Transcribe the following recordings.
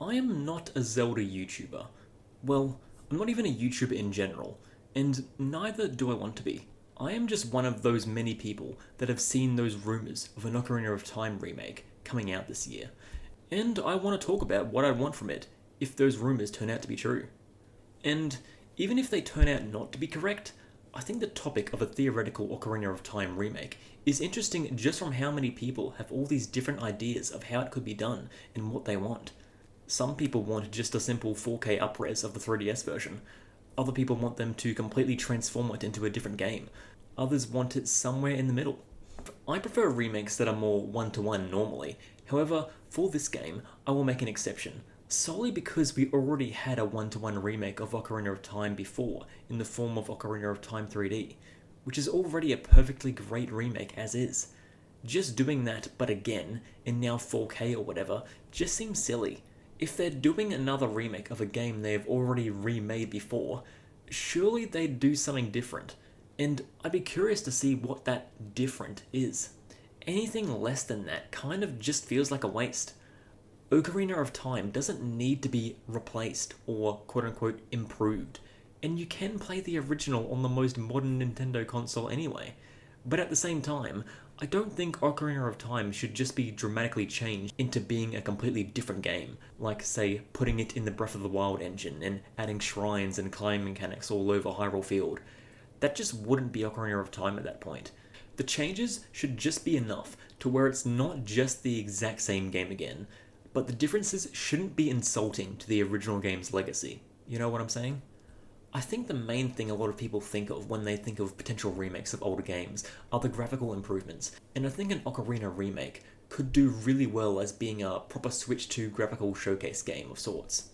I am not a Zelda YouTuber. Well, I'm not even a YouTuber in general, and neither do I want to be. I am just one of those many people that have seen those rumours of an Ocarina of Time remake coming out this year, and I want to talk about what I want from it if those rumours turn out to be true. And even if they turn out not to be correct, I think the topic of a theoretical Ocarina of Time remake is interesting just from how many people have all these different ideas of how it could be done and what they want. Some people want just a simple 4K upres of the 3DS version. Other people want them to completely transform it into a different game. Others want it somewhere in the middle. I prefer remakes that are more one-to-one normally. However, for this game, I will make an exception, solely because we already had a one-to-one remake of Ocarina of Time before, in the form of Ocarina of Time 3D, which is already a perfectly great remake as is. Just doing that, but again, and now 4K or whatever, just seems silly. If they're doing another remake of a game they have already remade before, surely they'd do something different. And I'd be curious to see what that different is. Anything less than that kind of just feels like a waste. Ocarina of Time doesn't need to be replaced or quote-unquote improved, and you can play the original on the most modern Nintendo console anyway. But at the same time, I don't think Ocarina of Time should just be dramatically changed into being a completely different game, like, say, putting it in the Breath of the Wild engine and adding shrines and climbing mechanics all over Hyrule Field. That just wouldn't be Ocarina of Time at that point. The changes should just be enough to where it's not just the exact same game again, but the differences shouldn't be insulting to the original game's legacy. You know what I'm saying? I think the main thing a lot of people think of when they think of potential remakes of older games are the graphical improvements, and I think an Ocarina remake could do really well as being a proper Switch 2 graphical showcase game of sorts.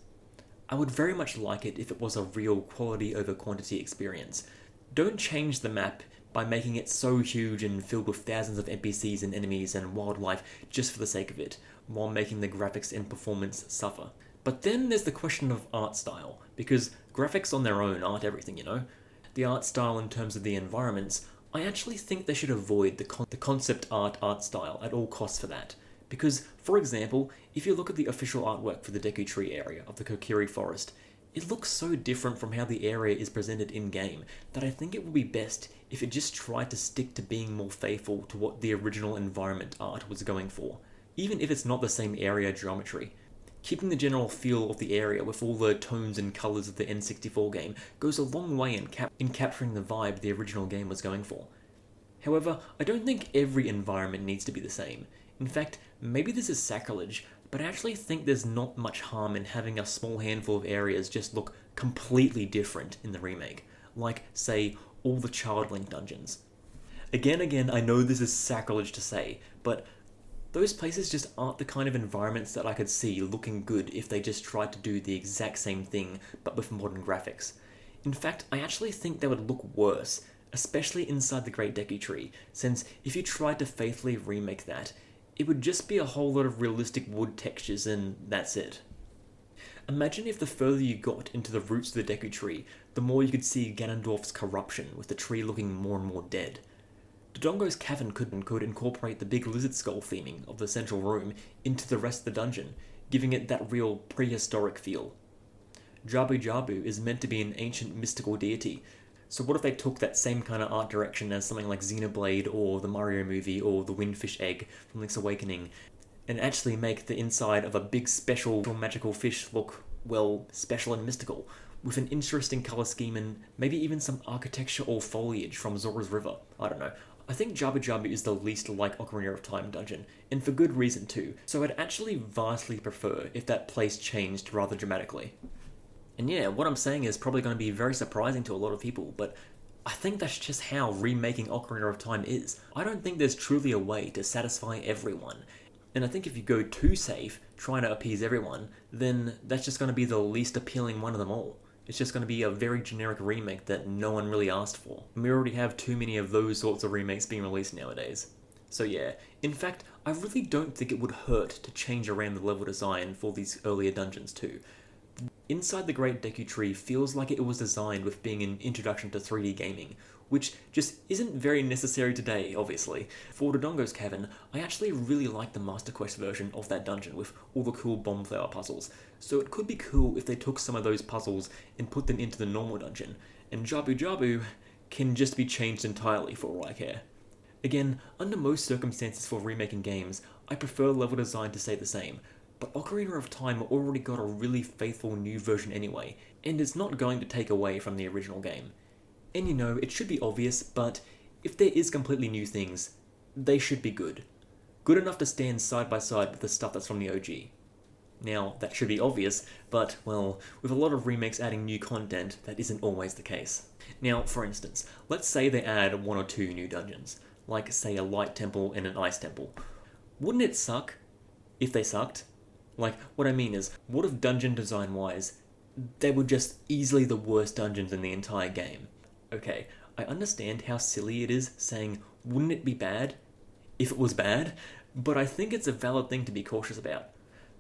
I would very much like it if it was a real quality over quantity experience. Don't change the map by making it so huge and filled with thousands of NPCs and enemies and wildlife just for the sake of it, while making the graphics and performance suffer. But then there's the question of art style, because graphics on their own aren't everything, you know? The art style in terms of the environments, I actually think they should avoid the concept art style at all costs for that. Because, for example, if you look at the official artwork for the Deku Tree area of the Kokiri Forest, it looks so different from how the area is presented in-game that I think it would be best if it just tried to stick to being more faithful to what the original environment art was going for, even if it's not the same area geometry. Keeping the general feel of the area with all the tones and colours of the N64 game goes a long way in capturing the vibe the original game was going for. However, I don't think every environment needs to be the same. In fact, maybe this is sacrilege, but I actually think there's not much harm in having a small handful of areas just look completely different in the remake, like, say, all the Child Link dungeons. Again, I know this is sacrilege to say, but those places just aren't the kind of environments that I could see looking good if they just tried to do the exact same thing, but with modern graphics. In fact, I actually think they would look worse, especially inside the Great Deku Tree, since if you tried to faithfully remake that, it would just be a whole lot of realistic wood textures and that's it. Imagine if the further you got into the roots of the Deku Tree, the more you could see Ganondorf's corruption, with the tree looking more and more dead. Dodongo's Cavern could incorporate the big lizard skull theming of the central room into the rest of the dungeon, giving it that real prehistoric feel. Jabu Jabu is meant to be an ancient mystical deity, so what if they took that same kind of art direction as something like Xenoblade or the Mario movie or the Windfish Egg from Link's Awakening, and actually make the inside of a big special magical fish look, well, special and mystical, with an interesting colour scheme and maybe even some architecture or foliage from Zora's River. I don't know. I think Jabu Jabu is the least like Ocarina of Time dungeon, and for good reason too, so I'd actually vastly prefer if that place changed rather dramatically. And yeah, what I'm saying is probably going to be very surprising to a lot of people, but I think that's just how remaking Ocarina of Time is. I don't think there's truly a way to satisfy everyone, and I think if you go too safe, trying to appease everyone, then that's just going to be the least appealing one of them all. It's just going to be a very generic remake that no one really asked for. And we already have too many of those sorts of remakes being released nowadays. So yeah, in fact, I really don't think it would hurt to change around the level design for these earlier dungeons too. Inside the Great Deku Tree feels like it was designed with being an introduction to 3D gaming, which just isn't very necessary today, obviously. For Dodongo's Cavern, I actually really like the Master Quest version of that dungeon with all the cool bomb flower puzzles, so it could be cool if they took some of those puzzles and put them into the normal dungeon, and Jabu Jabu can just be changed entirely for all I care. Again, under most circumstances for remaking games, I prefer level design to stay the same, but Ocarina of Time already got a really faithful new version anyway, and it's not going to take away from the original game. And you know, it should be obvious, but if there is completely new things, they should be good. Good enough to stand side by side with the stuff that's from the OG. Now, that should be obvious, but, well, with a lot of remakes adding new content, that isn't always the case. Now, for instance, let's say they add 1 or 2 new dungeons, like, say, a light temple and an ice temple. Wouldn't it suck if they sucked? Like, what I mean is, what if dungeon design-wise, they were just easily the worst dungeons in the entire game? Okay, I understand how silly it is saying, wouldn't it be bad if it was bad? But I think it's a valid thing to be cautious about.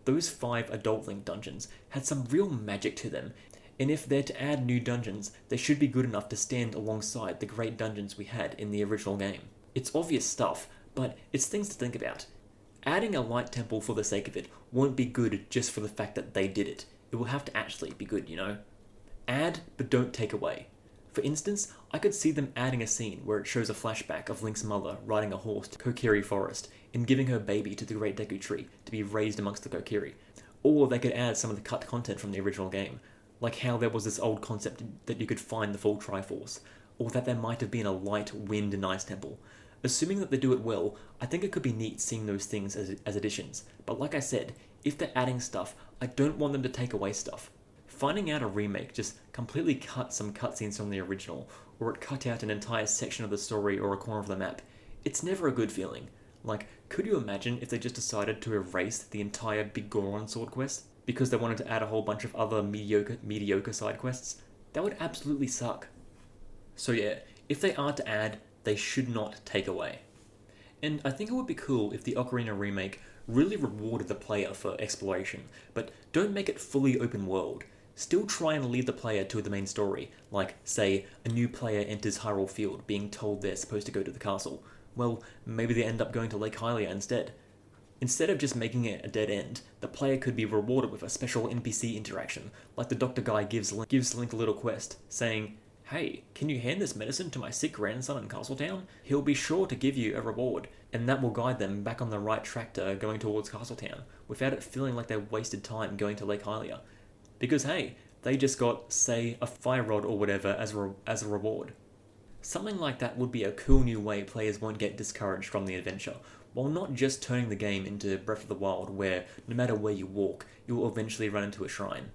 Those 5 Adult Link dungeons had some real magic to them, and if they're to add new dungeons, they should be good enough to stand alongside the great dungeons we had in the original game. It's obvious stuff, but it's things to think about. Adding a light temple for the sake of it won't be good just for the fact that they did it. It will have to actually be good, you know? Add, but don't take away. For instance, I could see them adding a scene where it shows a flashback of Link's mother riding a horse to Kokiri Forest and giving her baby to the Great Deku Tree to be raised amongst the Kokiri. Or they could add some of the cut content from the original game, like how there was this old concept that you could find the full Triforce, or that there might have been a light, wind, and ice temple. Assuming that they do it well, I think it could be neat seeing those things as additions, but like I said, if they're adding stuff, I don't want them to take away stuff. Finding out a remake just completely cut some cutscenes from the original, or it cut out an entire section of the story or a corner of the map, it's never a good feeling. Like, could you imagine if they just decided to erase the entire Big Goron sword quest because they wanted to add a whole bunch of other mediocre side quests? That would absolutely suck. So yeah, if they are to add, they should not take away. And I think it would be cool if the Ocarina remake really rewarded the player for exploration, but don't make it fully open world. Still try and lead the player to the main story, like, say, a new player enters Hyrule Field being told they're supposed to go to the castle. Well, maybe they end up going to Lake Hylia instead. Instead of just making it a dead end, the player could be rewarded with a special NPC interaction, like the Dr. Guy gives Link a little quest, saying, "Hey, can you hand this medicine to my sick grandson in Castletown? He'll be sure to give you a reward," and that will guide them back on the right track to going towards Castletown, without it feeling like they wasted time going to Lake Hylia. Because hey, they just got, say, a fire rod or whatever as a reward. Something like that would be a cool new way players won't get discouraged from the adventure, while not just turning the game into Breath of the Wild where, no matter where you walk, you will eventually run into a shrine.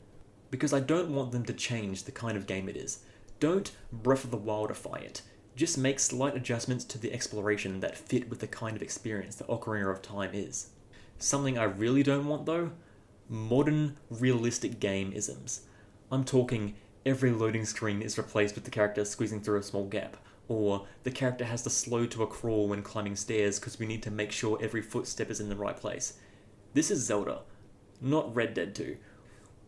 Because I don't want them to change the kind of game it is. Don't Breath of the Wildify it. Just make slight adjustments to the exploration that fit with the kind of experience that Ocarina of Time is. Something I really don't want though? Modern, realistic game-isms. I'm talking every loading screen is replaced with the character squeezing through a small gap, or the character has to slow to a crawl when climbing stairs because we need to make sure every footstep is in the right place. This is Zelda, not Red Dead 2.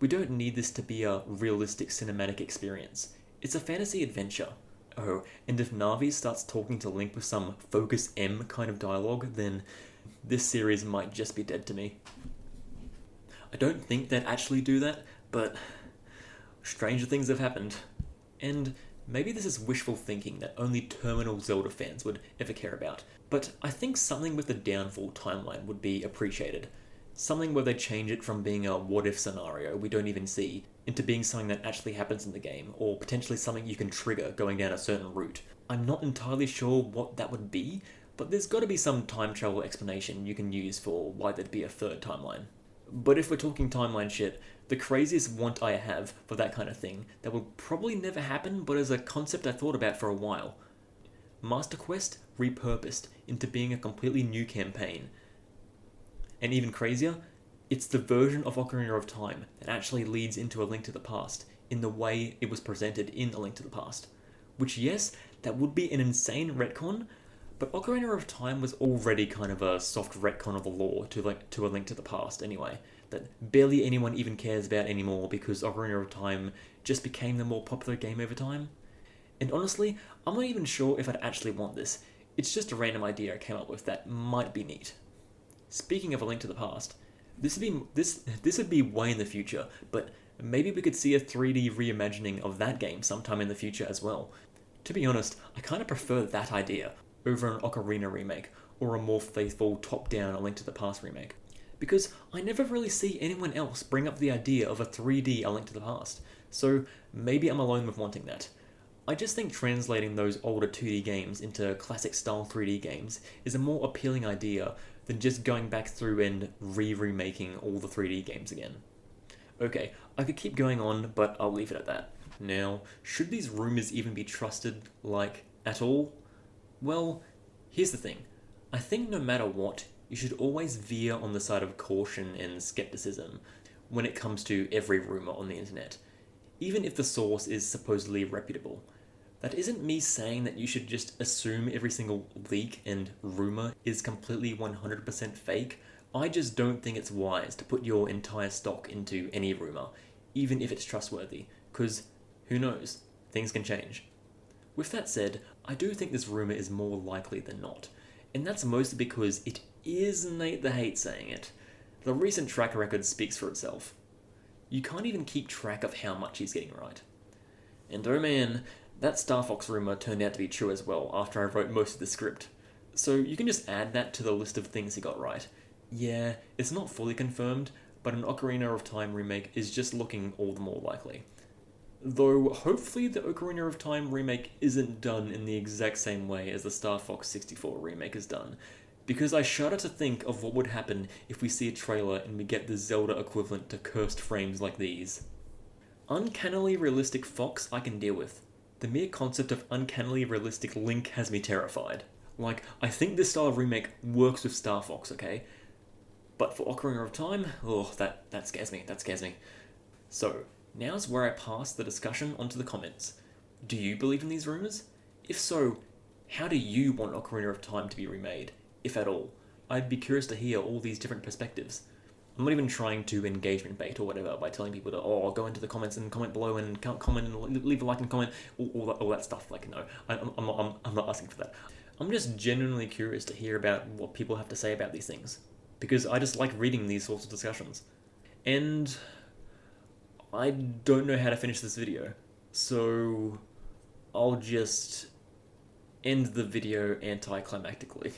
We don't need this to be a realistic cinematic experience. It's a fantasy adventure. Oh, and if Navi starts talking to Link with some Focus M kind of dialogue, then this series might just be dead to me. I don't think they'd actually do that, but stranger things have happened. And maybe this is wishful thinking that only terminal Zelda fans would ever care about, but I think something with the downfall timeline would be appreciated. Something where they change it from being a what-if scenario we don't even see into being something that actually happens in the game, or potentially something you can trigger going down a certain route. I'm not entirely sure what that would be, but there's got to be some time travel explanation you can use for why there'd be a third timeline. But if we're talking timeline shit, the craziest want I have for that kind of thing that will probably never happen but is a concept I thought about for a while. Master Quest repurposed into being a completely new campaign. And even crazier, it's the version of Ocarina of Time that actually leads into A Link to the Past in the way it was presented in A Link to the Past. Which, yes, that would be an insane retcon, but Ocarina of Time was already kind of a soft retcon of the lore to A Link to the Past anyway, that barely anyone even cares about anymore because Ocarina of Time just became the more popular game over time. And honestly, I'm not even sure if I'd actually want this. It's just a random idea I came up with that might be neat. Speaking of A Link to the Past, this would be way in the future, but maybe we could see a 3D reimagining of that game sometime in the future as well. To be honest, I kind of prefer that idea over an Ocarina remake or a more faithful top-down A Link to the Past remake. Because I never really see anyone else bring up the idea of a 3D A Link to the Past, so maybe I'm alone with wanting that. I just think translating those older 2D games into classic style 3D games is a more appealing idea than just going back through and remaking all the 3D games again. Okay, I could keep going on, but I'll leave it at that. Now, should these rumours even be trusted, at all? Well, here's the thing. I think no matter what, you should always veer on the side of caution and skepticism when it comes to every rumour on the internet, even if the source is supposedly reputable. That isn't me saying that you should just assume every single leak and rumour is completely 100% fake. I just don't think it's wise to put your entire stock into any rumour, even if it's trustworthy, because who knows, things can change. With that said, I do think this rumour is more likely than not, and that's mostly because it is Nate the Hate saying it. The recent track record speaks for itself. You can't even keep track of how much he's getting right. And oh man, that Star Fox rumour turned out to be true as well after I wrote most of the script. So you can just add that to the list of things he got right. Yeah, it's not fully confirmed, but an Ocarina of Time remake is just looking all the more likely. Though hopefully the Ocarina of Time remake isn't done in the exact same way as the Star Fox 64 remake is done, because I shudder to think of what would happen if we see a trailer and we get the Zelda equivalent to cursed frames like these. Uncannily realistic Fox I can deal with. The mere concept of uncannily realistic Link has me terrified. I think this style of remake works with Star Fox, okay? But for Ocarina of Time, that scares me, So, now's where I pass the discussion onto the comments. Do you believe in these rumours? If so, how do you want Ocarina of Time to be remade, if at all? I'd be curious to hear all these different perspectives. I'm not even trying to engagement bait or whatever by telling people to, go into the comments and comment below and comment and leave a like and comment, all that stuff. No, I'm not asking for that. I'm just genuinely curious to hear about what people have to say about these things, because I just like reading these sorts of discussions. And I don't know how to finish this video, so I'll just end the video anticlimactically.